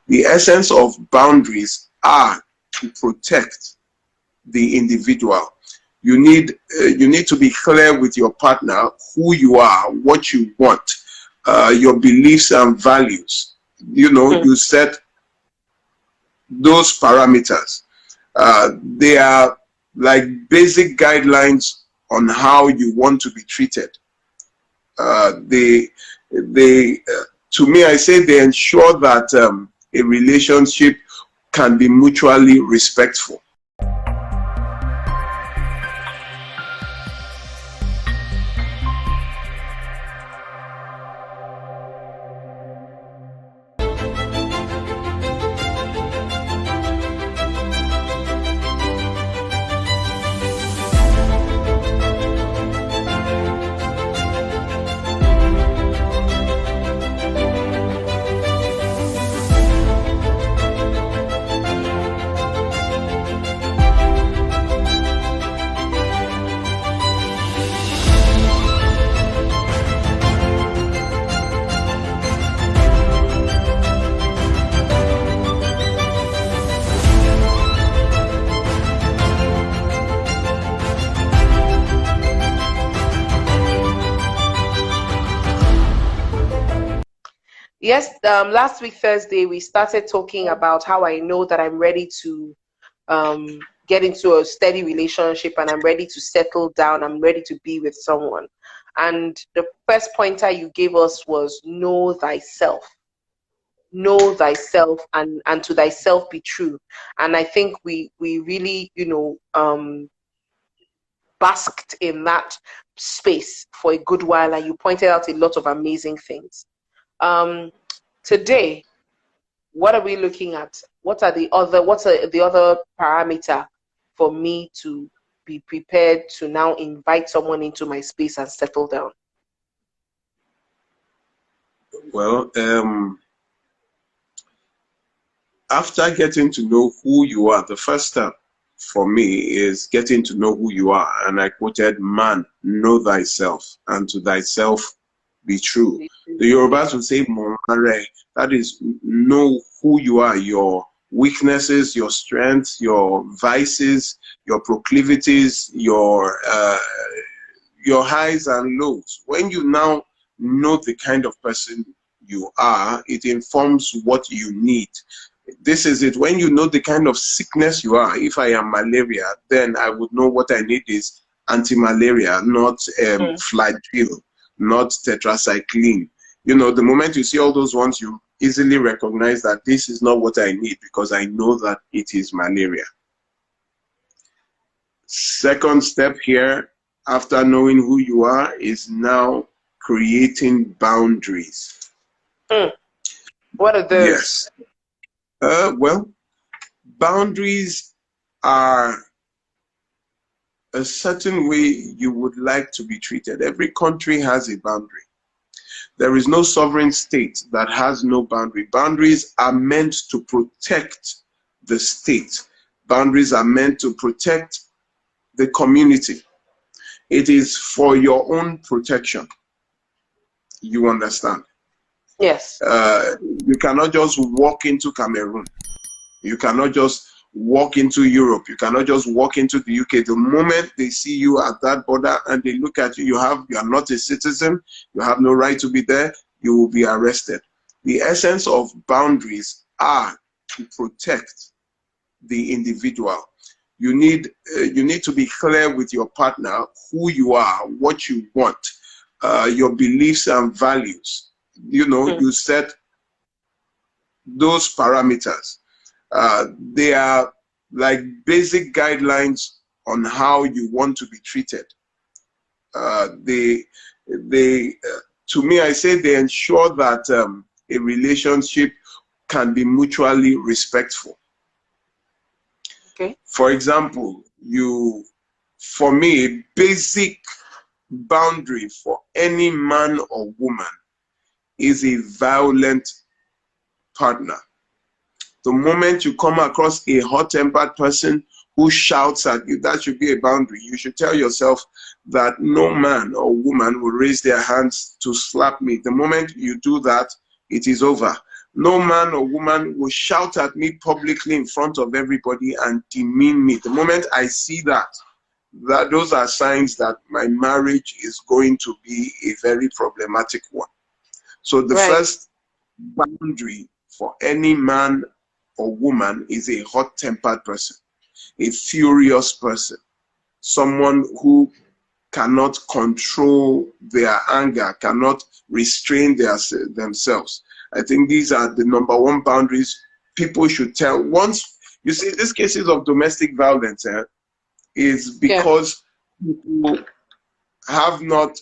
The essence of boundaries are to protect the individual. You need to be clear with your partner who you are, what you want, your beliefs and values. You set those parameters. They are like basic guidelines on how you want to be treated. To me, I say they ensure that a relationship can be mutually respectful. Yes, last week, Thursday, we started talking about how I know that I'm ready to get into a steady relationship and I'm ready to settle down. I'm ready to be with someone. And the first pointer you gave us was know thyself. Know thyself and to thyself be true. And I think we really, basked in that space for a good while, and you pointed out a lot of amazing things. Today, what are we looking at? What's the other parameter for me to be prepared to now invite someone into my space and settle down? Well, after getting to know who you are, the first step for me is getting to know who you are. And I quoted, man, know thyself, and to thyself be true. The Yorubas will say, Monare, that is, know who you are, your weaknesses, your strengths, your vices, your proclivities, your highs and lows. When you now know the kind of person you are, it informs what you need. This is it. When you know the kind of sickness you are, if I am malaria, then I would know what I need is anti-malaria, not Flagyl, not tetracycline. The moment you see all those ones, you easily recognize that this is not what I need because I know that it is malaria. Second step here, after knowing who you are, is now creating boundaries. What are those? Yes. Well, boundaries are a certain way you would like to be treated. Every country has a boundary. There is no sovereign state that has no boundary. Boundaries are meant to protect the state. Boundaries are meant to protect the community. It is for your own protection. You understand? Yes. You cannot just walk into Cameroon. You cannot just walk into Europe. You cannot just walk into the UK. The moment they see you at that border and they look at you, you are not a citizen. You have no right to be there. You will be arrested. The essence of boundaries are to protect the individual. You need to be clear with your partner who you are, what you want, your beliefs and values. You set those parameters. They are like basic guidelines on how you want to be treated. To me, I say they ensure that a relationship can be mutually respectful. Okay. For example, for me, a basic boundary for any man or woman is a violent partner. The moment you come across a hot-tempered person who shouts at you, that should be a boundary. You should tell yourself that no man or woman will raise their hands to slap me. The moment you do that, it is over. No man or woman will shout at me publicly in front of everybody and demean me. The moment I see that, those are signs that my marriage is going to be a very problematic one. So the first boundary for any man or woman is a hot-tempered person, a furious person, someone who cannot control their anger, cannot restrain themselves. I think these are the number one boundaries people should tell. Once you see these cases of domestic violence is because people have not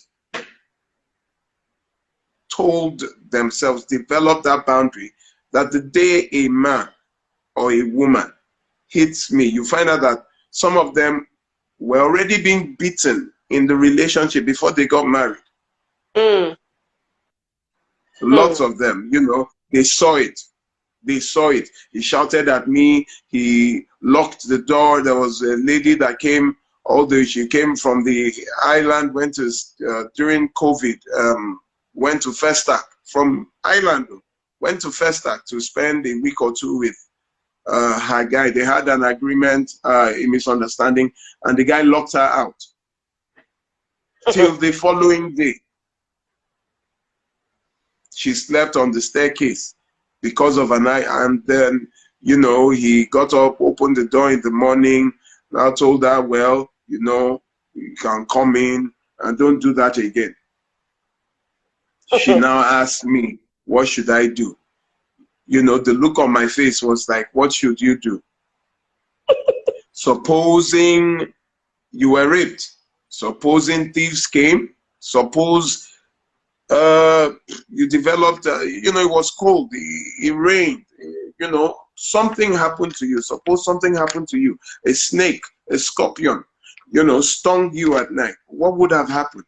told themselves, developed that boundary, that the day a man or a woman hits me, you find out that some of them were already being beaten in the relationship before they got married. Lots of them, you know, they saw it. They saw it. He shouted at me. He locked the door. There was a lady that came, although she came from the island, went to, during COVID, went to Festac from Ireland, went to Festac to spend a week or two with her guy. They had an agreement, a misunderstanding, and the guy locked her out till the following day. She slept on the staircase because of an eye, and then, you know, he got up, opened the door in the morning, now told her, well, you know, you can come in and don't do that again. She now asked me, what should I do? You know, the look on my face was like, what should you do? Supposing you were raped, supposing thieves came, suppose you developed, you know, it was cold, it rained, you know, something happened to you. Suppose something happened to you, a snake, a scorpion, you know, stung you at night. What would have happened?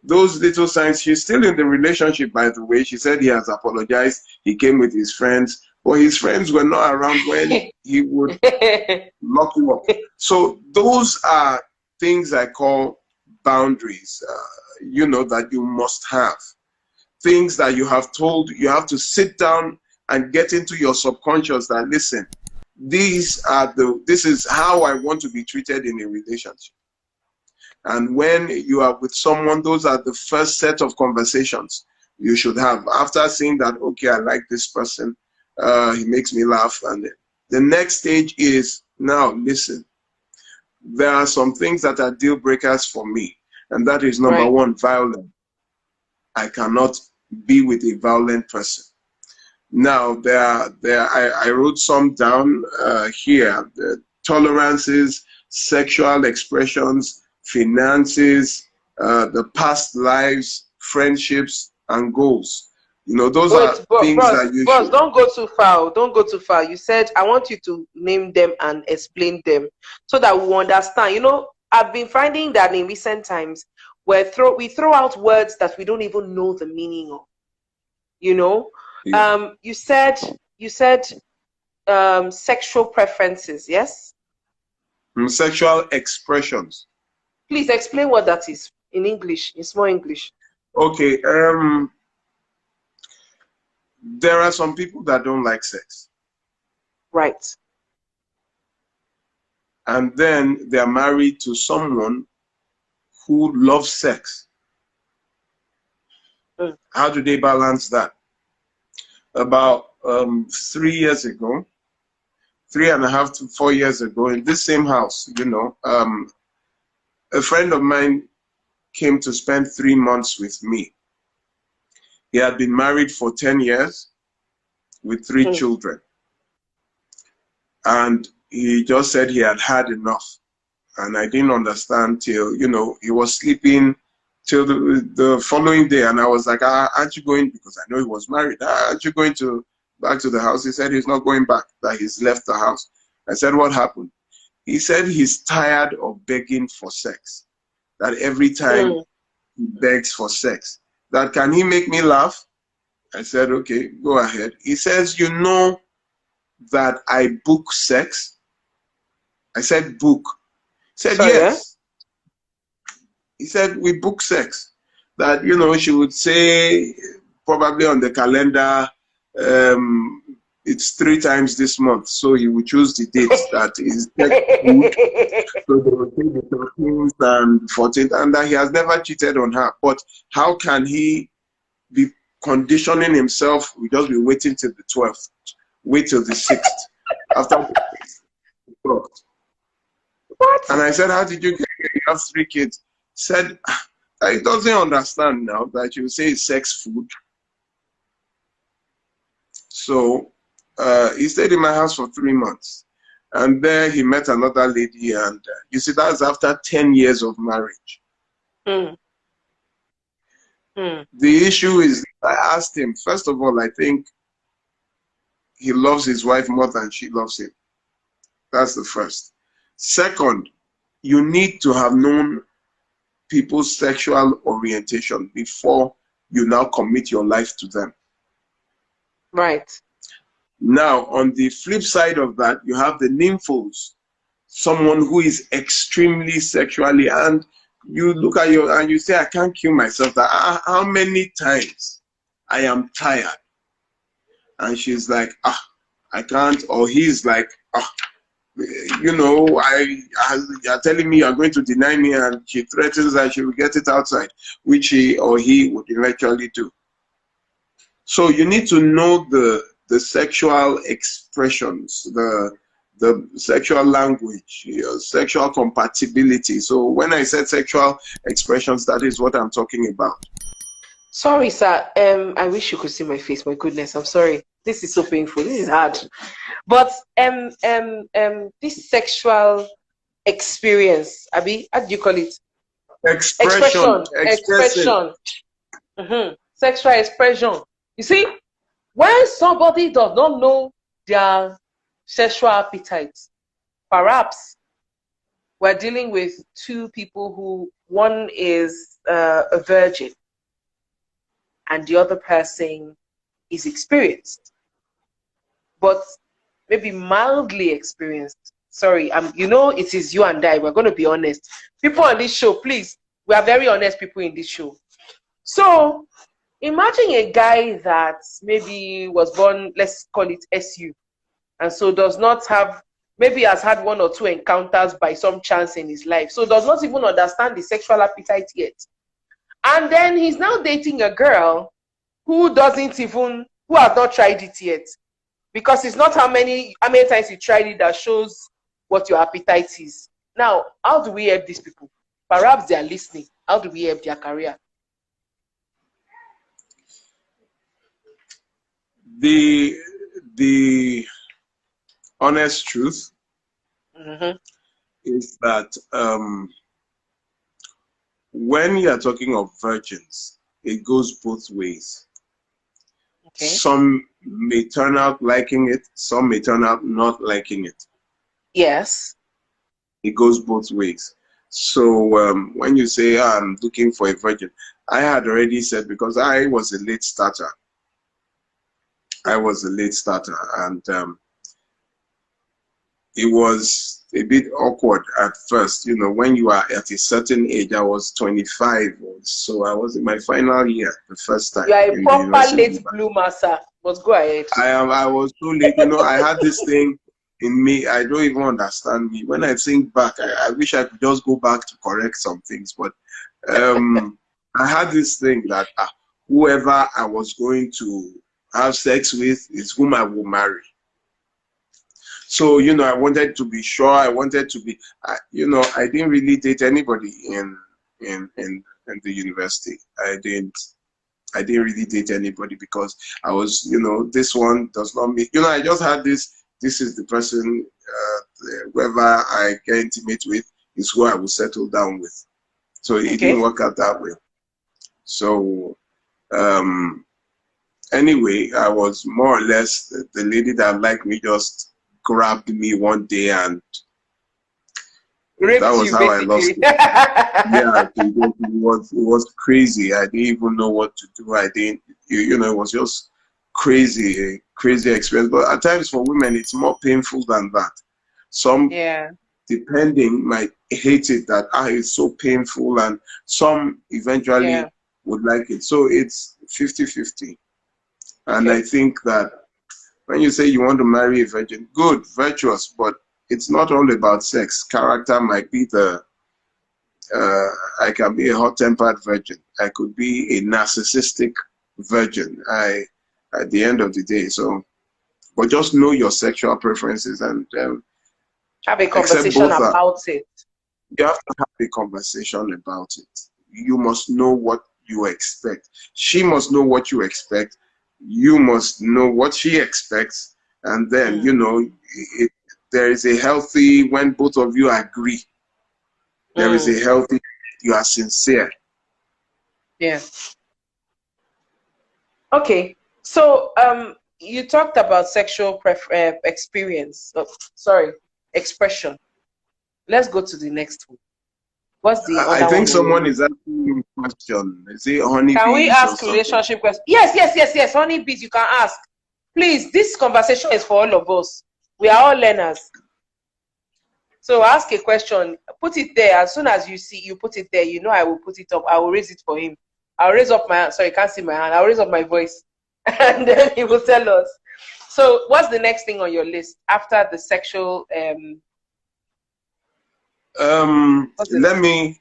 Those little signs. She's still in the relationship, by the way. She said he has apologized. He came with his friends, but his friends were not around when he would lock you up. So those are things I call boundaries, you know, that you must have. Things that you have told, you have to sit down and get into your subconscious that, listen, this is how I want to be treated in a relationship. And when you are with someone, those are the first set of conversations you should have. After seeing that, okay, I like this person, he makes me laugh. And the next stage is, now listen, there are some things that are deal breakers for me. And that is number one, violence. I cannot be with a violent person. Now, I wrote some down here. The tolerances, sexual expressions, finances, the past lives, friendships, and goals. You know, those are things that you should... Don't go too far. Don't go too far. You said, I want you to name them and explain them so that we understand. You know, I've been finding that in recent times, we throw out words that we don't even know the meaning of. You know, you said sexual preferences, yes? Sexual expressions. Please explain what that is in English, in small English. Okay. There are some people that don't like sex. Right. And then they are married to someone who loves sex. How do they balance that? About 3 years ago, 3.5 to 4 years ago, in this same house, you know, a friend of mine came to spend 3 months with me. He had been married for 10 years with 3 children. And he just said he had had enough. And I didn't understand till, you know, he was sleeping till the following day. And I was like, aren't you going, because I know he was married, aren't you going back to the house? He said he's not going back, that he's left the house. I said, what happened? He said he's tired of begging for sex. That every time he begs for sex, that can he make me laugh? I said, okay, go ahead. He says, you know that I book sex? I said, book. He said, yes. He said, we book sex. That, you know, she would say, probably on the calendar, it's 3 times this month, so he will choose the date that is next food. So they will take the 13th and 14th, and that he has never cheated on her. But how can he be conditioning himself? We just be waiting till the 12th, wait till the 6th. After the 12th. What? And I said, how did you get here? You have 3 kids. He said, he doesn't understand now that you say it's sex food. So he stayed in my house for 3 months. And there he met another lady. And you see, that's after 10 years of marriage. Mm. Mm. The issue is, I asked him, first of all, I think he loves his wife more than she loves him. That's the first. Second, you need to have known people's sexual orientation before you now commit your life to them. Right. Now, on the flip side of that, you have the nymphos, someone who is extremely sexually, and you look at you and you say, I can't kill myself. That how many times I am tired? And she's like, I can't, or he's like, you know, you're telling me you're going to deny me, and she threatens that she will get it outside, which he or he would eventually do. So you need to know the sexual expressions, the sexual language, sexual compatibility. So when I said sexual expressions, that is what I'm talking about. Sorry, sir. I wish you could see my face. My goodness, I'm sorry. This is so painful. This is hard. But this sexual experience, Abi, how do you call it? Expression. Sexual expression. You see, when somebody does not know their sexual appetite, perhaps we're dealing with 2 people who, one is a virgin and the other person is experienced, but maybe mildly experienced. Sorry, you know, it is you and I. We're going to be honest. People on this show, please, we are very honest people in this show. So imagine a guy that maybe was born, let's call it SU, and so does not have, maybe has had 1 or 2 encounters by some chance in his life, so does not even understand the sexual appetite yet. And then he's now dating a girl who has not tried it yet. Because it's not how many times you tried it that shows what your appetite is. Now, how do we help these people? Perhaps they are listening. How do we help their career? The honest truth is that when you are talking of virgins, it goes both ways. Okay. Some may turn out liking it, some may turn out not liking it. Yes. It goes both ways. So when you say, I'm looking for a virgin, I had already said, because I was a late starter. And it was a bit awkward at first, you know, when you are at a certain age. I was 25, so I was in my final year the first time. You are a proper late bloomer, sir. But go ahead. I was too late, you know. I had this thing in me. I don't even understand me. When I think back, I wish I could just go back to correct some things. But I had this thing that whoever I was going to have sex with is whom I will marry. So, you know, I wanted to be sure. I wanted to be, you know, I didn't really date anybody in the university. I didn't really date anybody because I was, you know, this one does not mean, you know, I just had this is the person, whoever I get intimate with is who I will settle down with. So it didn't work out that way. So, anyway, I was more or less, the lady that liked me just grabbed me one day and that was how I lost it. Yeah, it was crazy. I didn't even know what to do. You know, it was just crazy, a crazy experience. But at times for women, it's more painful than that. Some, depending, might hate it, that it's so painful, and some eventually would like it. So it's 50-50. And I think that when you say you want to marry a virgin, good, virtuous, but it's not all about sex. Character might be the, I can be a hot-tempered virgin. I could be a narcissistic virgin. At the end of the day, so, but just know your sexual preferences and have a accept conversation both. about it. You have to have a conversation about it. You must know what you expect. She must know what you expect. You must know what she expects. And then, you know, there is a healthy, when both of you agree, there is a healthy, you are sincere. Yeah. Okay. So, you talked about sexual experience. Oh, sorry, expression. Let's go to the next one. What's the I other think one? someone is asking you a question. Is it honeybees? Can we ask or relationship questions? Yes. Honeybees, you can ask. Please, this conversation is for all of us. We are all learners. So ask a question, put it there. As soon as you see, you put it there, you know I will put it up. I will raise it for him. I'll raise up my hand. Sorry, you can't see my hand. I'll raise up my voice. And then he will tell us. So what's the next thing on your list after the sexual let me,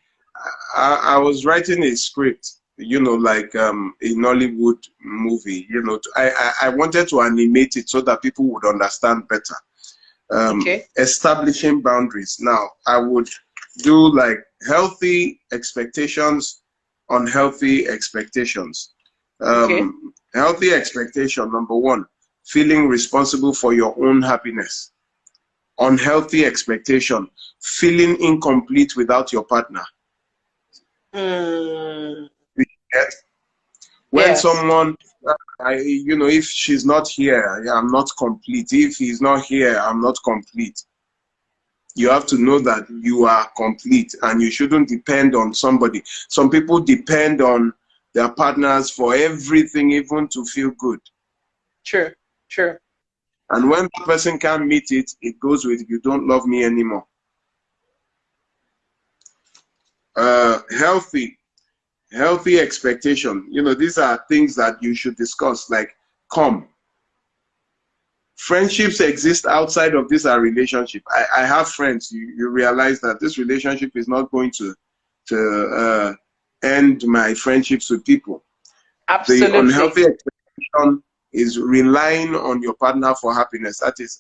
I was writing a script, you know, like a Nollywood movie, you know, I wanted to animate it so that people would understand better. Establishing boundaries. Now, I would do like healthy expectations, unhealthy expectations. Healthy expectation, number one, feeling responsible for your own happiness. Unhealthy expectation, feeling incomplete without your partner. When someone, you know, if she's not here, I'm not complete. If he's not here, I'm not complete. You have to know that you are complete and you shouldn't depend on somebody. Some people depend on their partners for everything, even to feel good. Sure. And when the person can't meet it, it goes with, you don't love me anymore. Healthy expectation. You know, these are things that you should discuss, like friendships exist outside of this relationship. I have friends. You realize that this relationship is not going to end my friendships with people. Absolutely. The unhealthy expectation is relying on your partner for happiness. That is,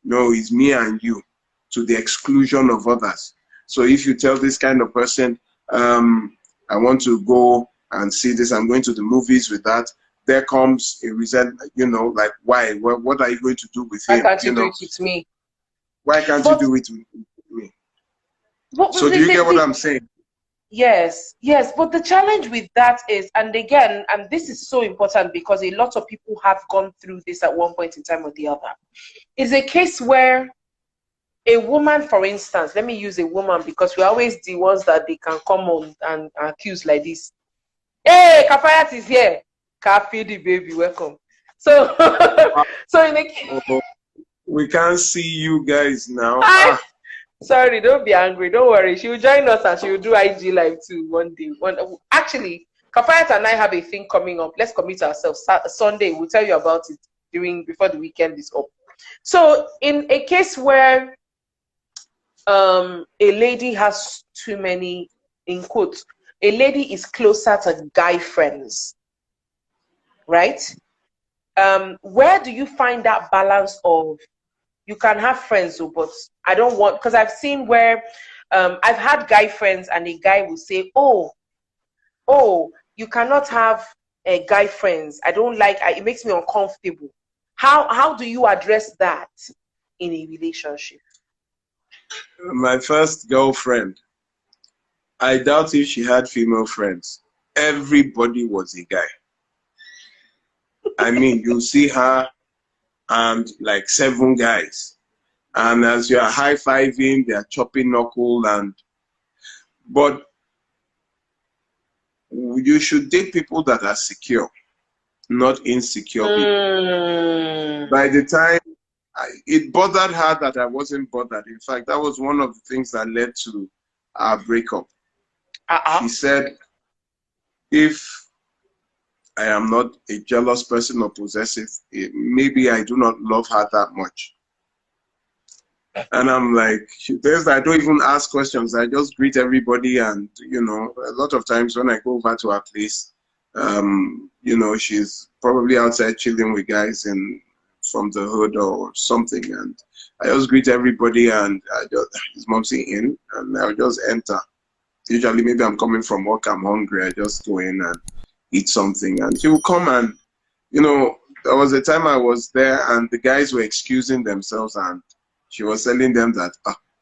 no, it's me and you, to the exclusion of others. So if you tell this kind of person, I want to go and see this, I'm going to the movies with that, there comes a resentment, you know, like, why? What are you going to do with him? Why can't you do it with me? Why can't you do it with me? So do you get what I'm saying? Yes, but the challenge with that is, and again, and this is so important because a lot of people have gone through this at one point in time or the other, is a case where a woman, for instance, let me use a woman because we're always the ones that they can come on and accuse like this. Hey, Kafayat is here. Kafi the baby, welcome. So, so in the we can't see you guys now. Sorry, don't be angry. Don't worry. She will join us and she will do IG live too one day. Actually, Kafayat and I have a thing coming up. Let's commit ourselves. Sunday, we'll tell you about it before the weekend is up. So, in a case where a lady has too many, in quotes, a lady is closer to guy friends, right? Where do you find that balance of, you can have friends, but I don't want, because I've seen where I've had guy friends and a guy will say, oh, you cannot have guy friends. I don't like, it makes me uncomfortable. How do you address that in a relationship? My first girlfriend, I doubt if she had female friends. Everybody was a guy. I mean, you see her and like 7 guys. And as you are high-fiving, they are chopping knuckle. But you should date people that are secure, not insecure people. By the time, it bothered her that I wasn't bothered. In fact, that was one of the things that led to our breakup. She said, if I am not a jealous person or possessive. Maybe I do not love her that much. And I'm like, I don't even ask questions. I just greet everybody. And, you know, a lot of times when I go over to her place, you know, she's probably outside chilling with guys from the hood or something. And I just greet everybody and is Momsy in? And I'll just enter. Usually maybe I'm coming from work, I'm hungry. I just go in and eat something. And she will come and, you know, there was a time I was there and the guys were excusing themselves and she was telling them that,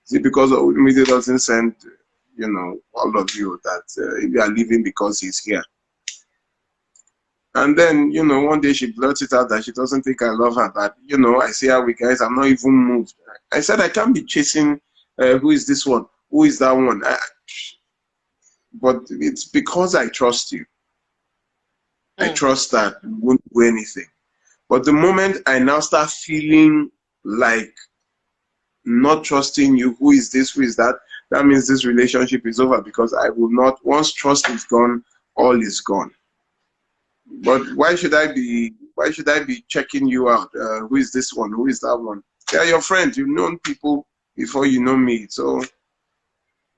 is it because media doesn't send, you know, all of you that you are leaving because he's here? And then, you know, one day she blurts it out that she doesn't think I love her, that, you know, I see her with guys, I'm not even moved. I said, I can't be chasing, who is this one? Who is that one? But it's because I trust you. I trust that you won't do anything. But the moment I now start feeling like not trusting you, who is this, who is that, that means this relationship is over, because I will not, once trust is gone, all is gone. But why should I be checking you out? Who is this one? Who is that one? They are your friends. You've known people before you know me. So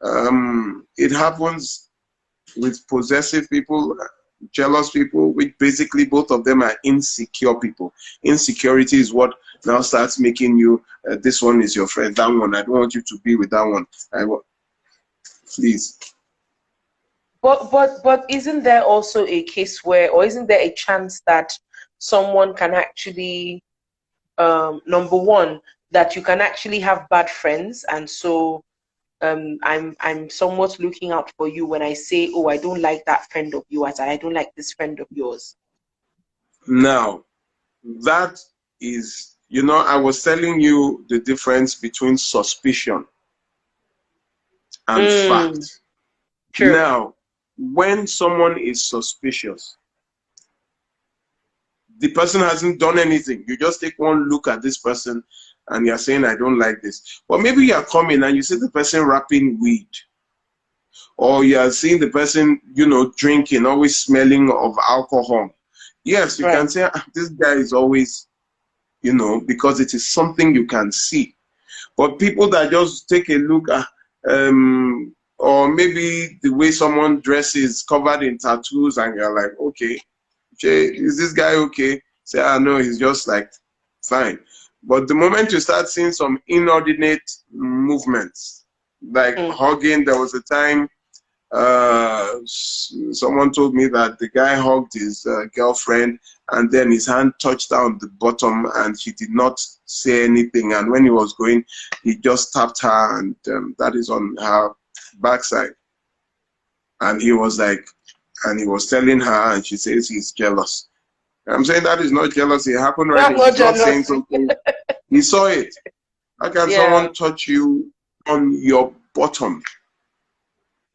it happens with possessive people, jealous people, which basically both of them are insecure people. Insecurity is what now starts making you, this one is your friend, that one, I don't want you to be with that one. Please. But isn't there also a case where, or isn't there a chance that someone can actually, number one, that you can actually have bad friends, and so I'm somewhat looking out for you when I say, oh, I don't like that friend of yours, and I don't like this friend of yours. Now, that is, you know, I was telling you the difference between suspicion and fact. True. Now, when someone is suspicious, the person hasn't done anything. You just take one look at this person and you're saying, I don't like this. But maybe you're coming and you see the person wrapping weed. Or you're seeing the person, you know, drinking, always smelling of alcohol. Yes, you can say, this guy is always, you know, because it is something you can see. But people that just take a look at, or maybe the way someone dresses covered in tattoos and you're like, okay, is this guy okay? Say, no, he's just like, fine. But the moment you start seeing some inordinate movements, like hugging, there was a time someone told me that the guy hugged his girlfriend and then his hand touched down the bottom and she did not say anything, and when he was going he just tapped her and that is on her backside, and he was like, and he was telling her and she says he's jealous. I'm saying that is not jealousy. It happened right. He's not saying something. He saw it. How can someone touch you on your bottom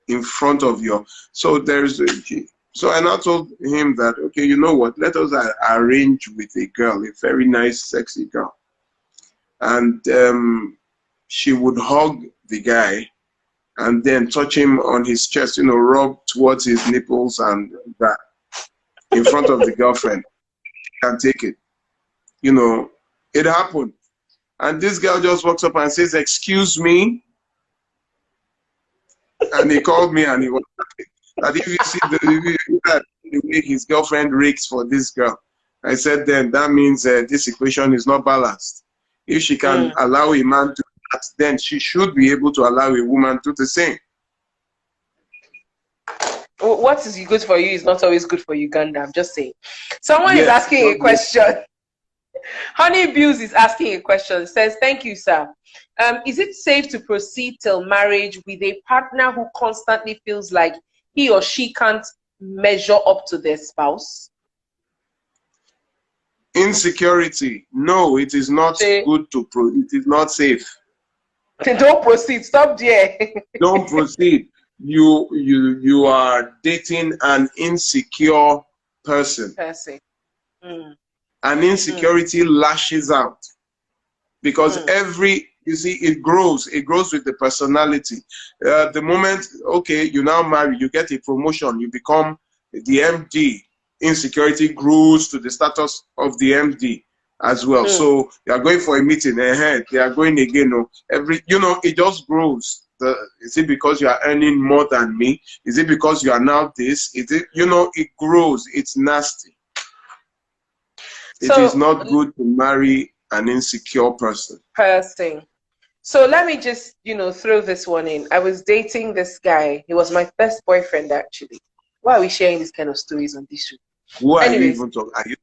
in front of your, so there's a, so I now told him that, okay, you know what, let us arrange with a girl, a very nice sexy girl, and she would hug the guy and then touch him on his chest, you know, rub towards his nipples and that in front of the girlfriend and take it, you know. It happened, and this girl just walks up and says, excuse me. And he called me and he was that if you see the way his girlfriend rakes for this girl, I said, then that means this equation is not balanced. If she can allow a man to do that, then she should be able to allow a woman to do the same. What is good for you is not always good for Uganda. I'm just saying. Someone is asking a question. Honey Bills is asking a question. It says, thank you, sir. Is it safe to proceed till marriage with a partner who constantly feels like he or she can't measure up to their spouse? Insecurity. No, it is not good to it is not safe. Don't proceed. Stop there. Don't proceed. You are dating an insecure person. And insecurity lashes out because you see, it grows with the personality. The moment, okay, you now marry, you get a promotion, you become the MD insecurity grows to the status of the MD as well. So you are going for a meeting ahead, they are going again. It just grows. Is it because you are earning more than me? Is it because you are now this? Is it, it grows. It's nasty. It is not good to marry an insecure person. So let me just, throw this one in. I was dating this guy. He was my first boyfriend, actually. Why are we sharing these kind of stories on this show? Who are you even talking? Are you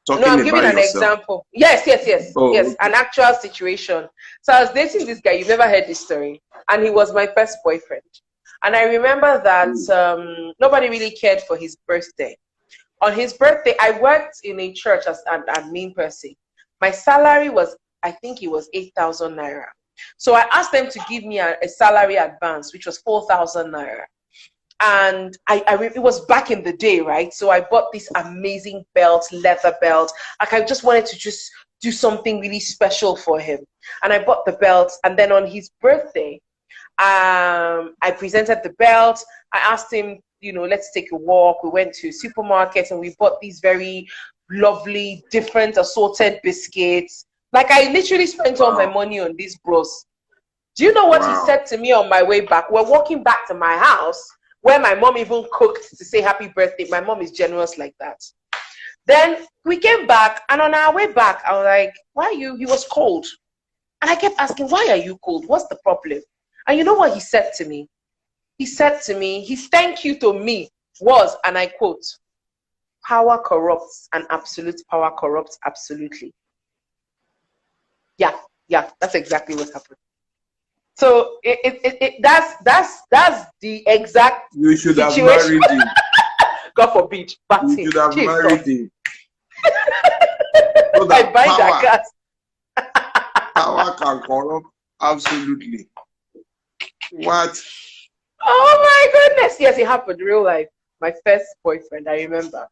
talking I'm giving an yourself? example. Yes. Oh, yes, okay. An actual situation. So I was dating this guy. You've never heard this story. And he was my first boyfriend. And I remember that nobody really cared for his birthday. On his birthday, I worked in a church as an admin person. My salary was, I think it was 8,000 naira. So I asked them to give me a salary advance, which was 4,000 naira. And it was back in the day, right? So I bought this amazing belt, leather belt. Like, I just wanted to just do something really special for him. And I bought the belt. And then on his birthday, I presented the belt. I asked him, let's take a walk. We went to supermarkets and we bought these very lovely, different assorted biscuits. Like, I literally spent all my money on these bros. Do you know what he said to me on my way back? We're walking back to my house, where my mom even cooked to say happy birthday. My mom is generous like that. Then we came back, and on our way back, I was like, why are you? He was cold. And I kept asking, why are you cold? What's the problem? And you know what he said to me? He said to me, his thank you to me was, and I quote, power corrupts and absolute power corrupts absolutely. Yeah, that's exactly what happened. So that's the exact You should situation. have married him. God forbid. But you should have married him. So that power can corrupt absolutely. What? Oh my goodness. Yes, it happened. Real life. My first boyfriend, I remember.